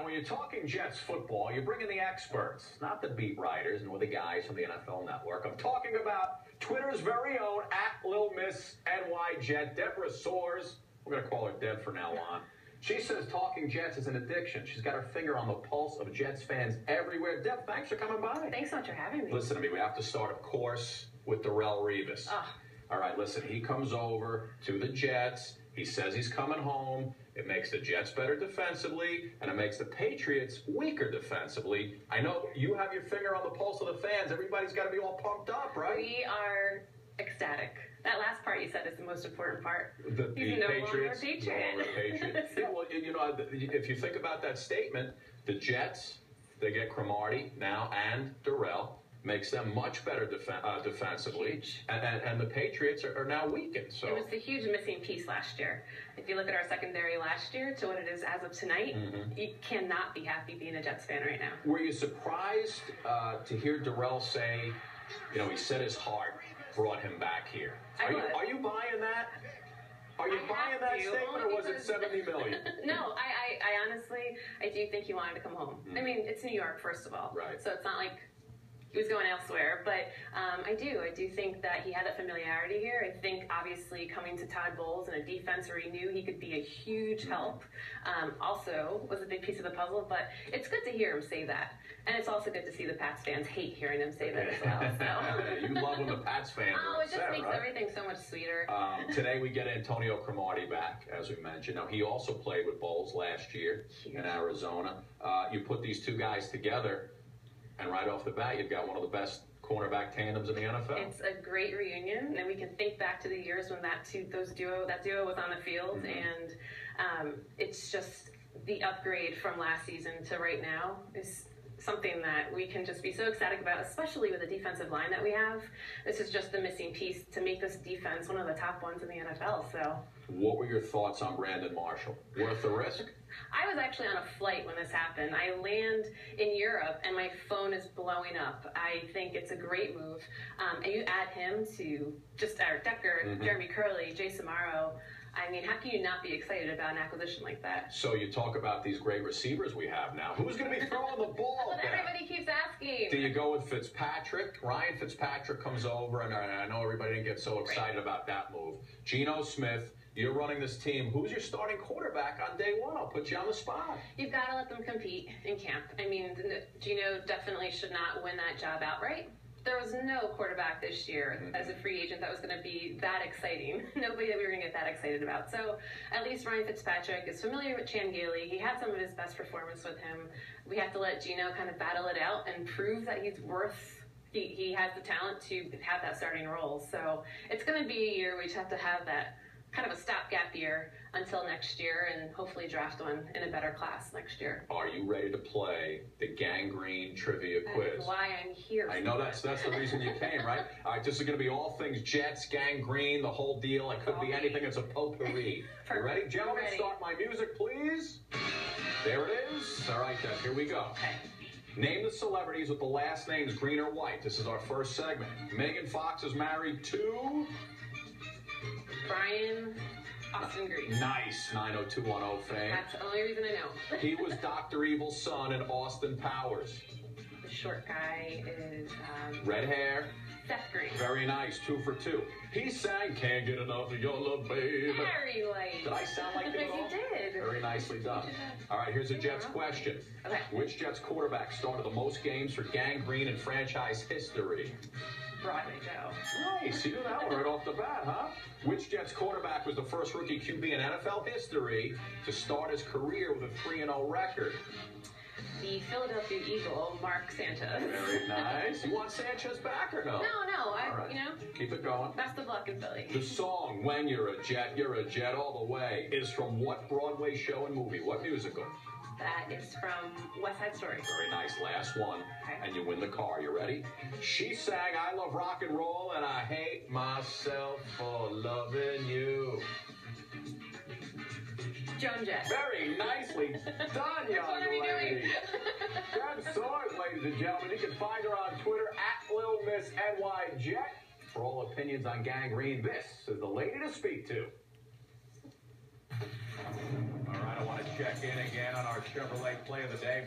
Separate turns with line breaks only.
Now, when you're talking Jets football, you bring in the experts, not the beat writers nor the guys from the NFL Network. I'm talking about Twitter's very own @LilMissNYJet, Deborah Soares. We're going to call her Deb from now on. She says talking Jets is an addiction. She's got her finger on the pulse of Jets fans everywhere. Deb, thanks for coming by.
Thanks so much for having me.
Listen to me. We have to start, of course, with Darrelle Revis. All right, listen, he comes over to the Jets. He says he's coming home. It makes the Jets better defensively, and it makes the Patriots weaker defensively. I know you have your finger on the pulse of the fans. Everybody's got to be all pumped up, right?
We are ecstatic. That last part you said is the most important part.
The
He's no
Patriots,
longer a Patriot.
No longer Patriot. Yeah, well, you know, if you think about that statement, the Jets, they get Cromartie now and Darrelle. Makes them much better defensively, and the Patriots are now weakened. So
it was the huge missing piece last year. If you look at our secondary last year to what it is as of tonight, you cannot be happy being a Jets fan right now.
Were you surprised to hear Darrelle say, you know, he said his heart brought him back here? Are you buying that? Are you buying that statement, or was it $70 million?
No, I honestly, I do think he wanted to come home. I mean, it's New York, first of all,
right?
So it's not like he was going elsewhere, but I do think that he had that familiarity here. I think obviously coming to Todd Bowles and a defense where he knew he could be a huge help also was a big piece of the puzzle, but it's good to hear him say that. And it's also good to see the Pats fans hate hearing him say that as well. So.
You love when the Pats fans are
it just
upset,
makes
right?
everything so much sweeter.
Today we get Antonio Cromartie back, as we mentioned. Now, he also played with Bowles last year in Arizona. You put these two guys together, and right off the bat, you've got one of the best cornerback tandems in the NFL.
It's a great reunion, and we can think back to the years when that duo was on the field, and it's just the upgrade from last season to right now is something that we can just be so ecstatic about, especially with the defensive line that we have. This is just the missing piece to make this defense one of the top ones in the NFL. So,
what were your thoughts on Brandon Marshall? Worth the risk?
I was actually on a flight when this happened. I land in Europe, and my phone is blowing up. I think it's a great move. And you add him to just Eric Decker, Jeremy Curley, Jay Samaro. I mean, how can you not be excited about an acquisition like that?
So you talk about these great receivers we have now. Who's going to be throwing the ball?
Well, everybody keeps asking.
Do you go with Fitzpatrick? Ryan Fitzpatrick comes over, and I know everybody didn't get so excited about that move. Geno Smith, you're running this team. Who's your starting quarterback on day one? I'll put you on the spot.
You've got to let them compete in camp. I mean, Geno definitely should not win that job outright. There was no quarterback this year as a free agent that was going to be that exciting. Nobody that we were going to get that excited about. So at least Ryan Fitzpatrick is familiar with Chan Gailey. He had some of his best performance with him. We have to let Geno kind of battle it out and prove that he's worth. He has the talent to have that starting role. So it's going to be a year we just have to have that kind of a stopgap year until next year and hopefully draft one in a better class next year.
Are you ready to play the gangrene trivia quiz?
That's why I'm here.
I know that's the reason you came, right? All right, this is going to be all things Jets, gangrene, the whole deal. It could be anything. It's a potpourri. You ready? Gentlemen, start my music, please. There it is. All right, then, here we go.
Okay.
Name the celebrities with the last names green or white. This is our first segment. Megan Fox is married to...
Brian Austin Green.
Nice. 90210 fame.
That's the only reason I know.
He was Dr. Evil's son in Austin Powers.
The short guy is...
red hair.
Seth Green.
Very nice. 2 for 2. He sang Can't Get Enough of Your Love, Baby.
Very light.
Did I sound like it at all?
You did.
Very nicely done. All right, here's a Jets question.
Okay.
Which Jets quarterback started the most games for gangrene in franchise history?
Broadway Joe.
Nice. You knew that one right off the bat, huh? Which Jets quarterback was the first rookie QB in NFL history to start his career with a 3-0 record?
The Philadelphia Eagle, Mark Sanchez.
Very nice. You want Sanchez back or no?
No.
All right. Keep it going.
Best of luck in Philly.
The song, When You're a Jet All the Way, is from what Broadway show and movie? What musical?
That is from West Side Story.
Very nice. Last one.
Okay.
And you win the car. You ready? She sang I Love Rock and Roll and I Hate Myself for Loving You.
Joan Jett.
Very nicely done, young
What are you
lady.
doing?
Deb Soares, ladies and gentlemen. You can find her on Twitter @LilMissNYJet. For all opinions on gangrene, this is the lady to speak to. All right, I want to check in again on our Chevrolet play of the day.